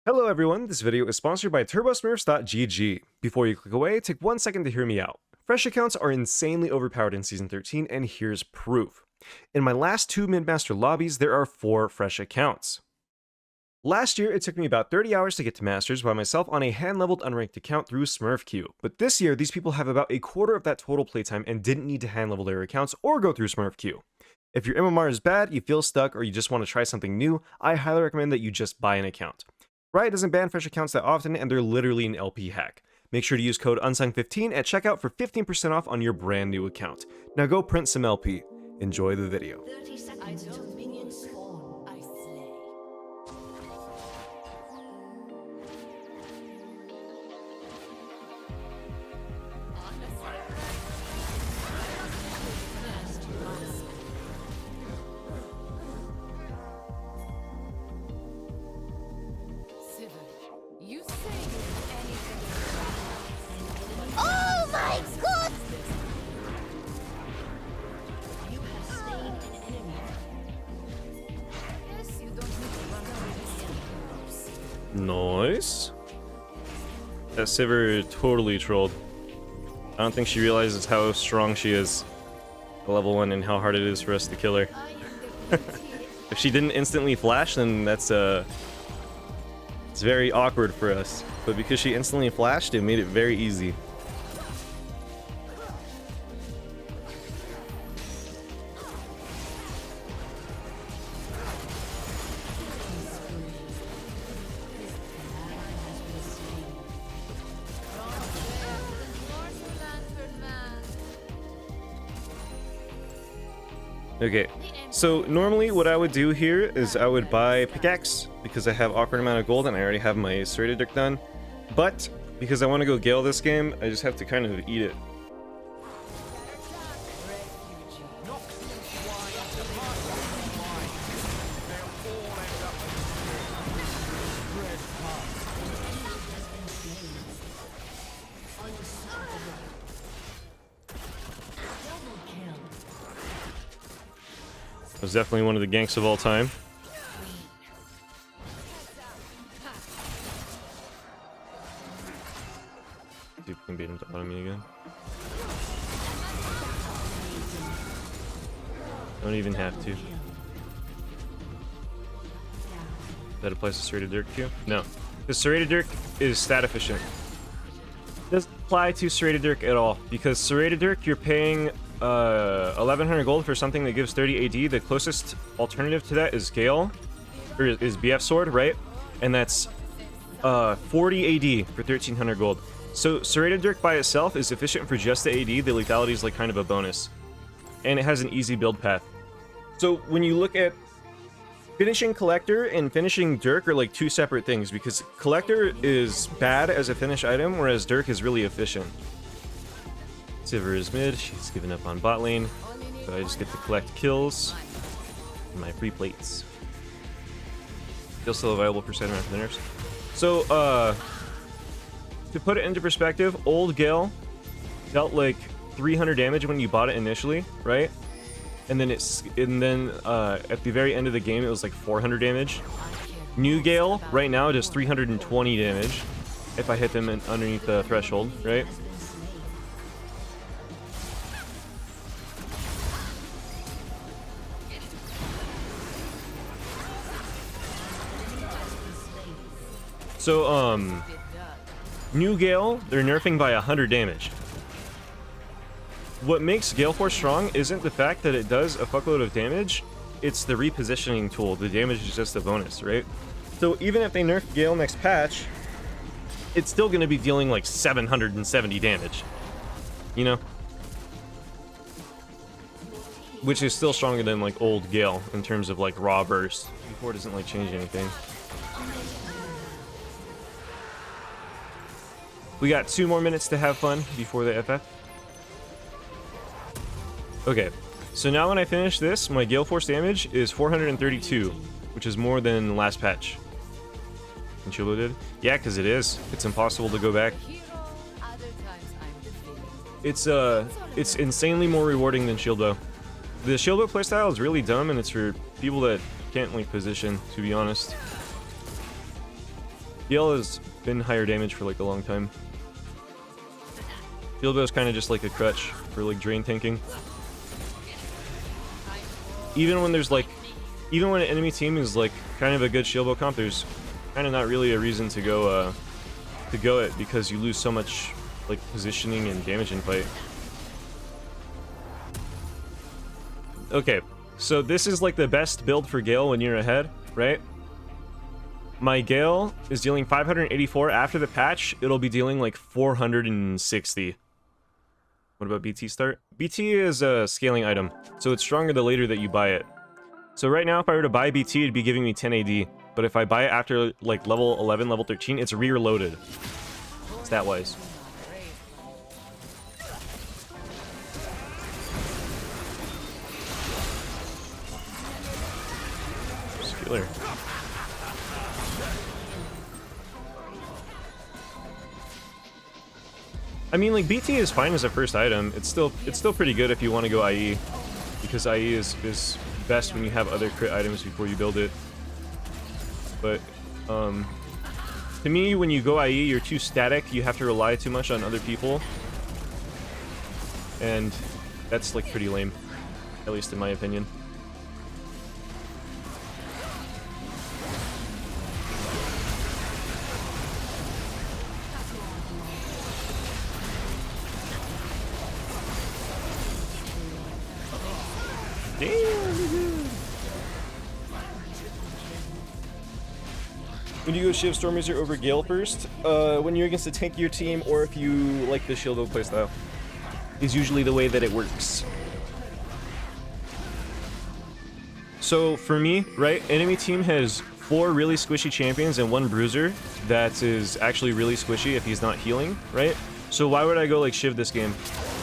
Hello everyone, this video is sponsored by TurboSmurfs.gg. Before you click away, take 1 second to hear me out. Fresh accounts are insanely overpowered in Season 13, and here's proof. In my last 2 Midmaster lobbies, there are 4 fresh accounts. Last year, it took me about 30 hours to get to Masters by myself on a hand-leveled unranked account through SmurfQ, but this year, these people have about a quarter of that total playtime and didn't need to hand-level their accounts or go through SmurfQ. If your MMR is bad, you feel stuck, or you just want to try something new, I highly recommend that you just buy an account. Riot doesn't ban fresh accounts that often, and they're literally an LP hack. Make sure to use code Unsung15 at checkout for 15% off on your brand new account. Now go print some LP. Enjoy the video. 30 seconds to minion spawn. I slay. You say anything. Oh my god! You have slain an enemy. Yes, you don't need to run away. Nice. That Sivir totally trolled. I don't think she realizes how strong she is at level 1 and how hard it is for us to kill her. I am the If she didn't instantly flash, then that's it's very awkward for us. But because she instantly flashed, it made it very easy. Okay, so normally what I would do here is I would buy pickaxe because I have awkward amount of gold and I already have my serrated dirk done. But because I want to go Gale this game, I just have to kind of eat it. It was definitely one of the ganks of all time. See if we can beat him to auto me again. Don't even have to. That applies to serrated dirk too? No. Because serrated dirk is stat efficient. It doesn't apply to serrated dirk at all. Because serrated dirk, you're paying 1100 gold for something that gives 30 AD. The closest alternative to that is Gale, or is BF Sword, right? And that's 40 AD for 1300 gold. So serrated dirk by itself is efficient for just the AD. The lethality is like kind of a bonus, and it has an easy build path. So when you look at finishing collector and finishing dirk are like two separate things, because collector is bad as a finish item, whereas dirk is really efficient. Sivir is mid, she's given up on bot lane, but I just get to collect kills and my free plates. Still available for 7 after the nerfs. So, to put it into perspective, old Gale dealt like 300 damage when you bought it initially, right? And then at the very end of the game, it was like 400 damage. New Gale right now does 320 damage if I hit them underneath the threshold, right? So, New Gale, they're nerfing by 100 damage. What makes Gale Force strong isn't the fact that it does a fuckload of damage, it's the repositioning tool. The damage is just a bonus, right? So even if they nerf Gale next patch, it's still going to be dealing like 770 damage. You know? Which is still stronger than like old Gale in terms of like raw burst. Before it doesn't like change anything. We got 2 more minutes to have fun before the FF. Okay, so now when I finish this, my Gale Force damage is 432, which is more than last patch. And Chilo did? Yeah, because it is. It's impossible to go back. It's insanely more rewarding than Shieldbow. The Shieldbow playstyle is really dumb, and it's for people that can't like position, to be honest. Gale has been higher damage for like a long time. Shield bow is kind of just like a crutch for like drain tanking. Even when there's like, even when an enemy team is like kind of a good shield bow comp, there's kind of not really a reason to go it because you lose so much like positioning and damage in fight. Okay, so this is like the best build for Gale when you're ahead, right? My Gale is dealing 584. After the patch, it'll be dealing like 460. What about BT start? BT is a scaling item, so it's stronger the later that you buy it. So right now, if I were to buy BT, it'd be giving me 10 AD. But if I buy it after like level 11, level 13, it's rear-loaded. Stat-wise. Skiller. I mean, like, BT is fine as a first item. It's still pretty good if you want to go IE, because IE is best when you have other crit items before you build it. But to me, when you go IE, you're too static. You have to rely too much on other people, and that's like pretty lame, at least in my opinion. When you go Shiv Stormrazer over Gale first, when you're against a tankier team, or if you like the shield playstyle, is usually the way that it works. So for me, right, enemy team has 4 really squishy champions and 1 bruiser that is actually really squishy if he's not healing, right? So why would I go like Shiv this game?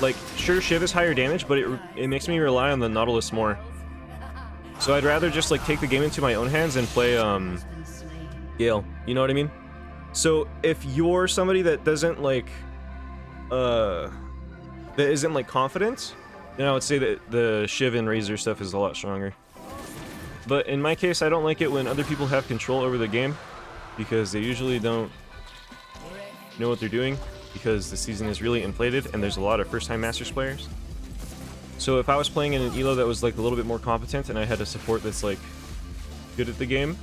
Like, sure, Shiv is higher damage, but it makes me rely on the Nautilus more. So I'd rather just like take the game into my own hands and play Gale, you know what I mean? So if you're somebody that doesn't like that isn't like confident, then I would say that the Shiv and Razor stuff is a lot stronger. But in my case, I don't like it when other people have control over the game, because they usually don't know what they're doing, because the season is really inflated and there's a lot of first-time Masters players. So if I was playing in an elo that was like a little bit more competent and I had a support that's like good at the game,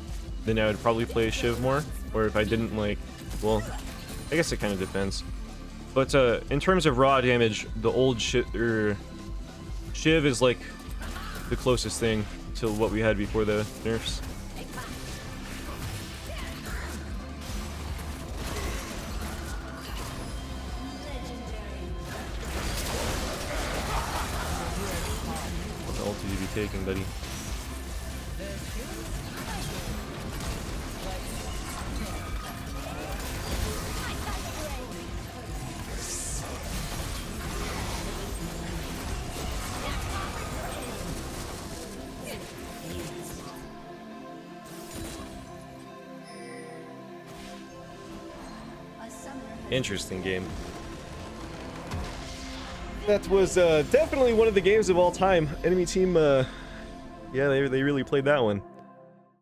then I would probably play Shiv more. Or if I didn't, like, well, I guess it kind of depends. But in terms of raw damage, the old Shiv is like the closest thing to what we had before the nerfs. What ult did you be taking, buddy? Interesting game. That was definitely one of the games of all time. Enemy team, yeah, they really played that one.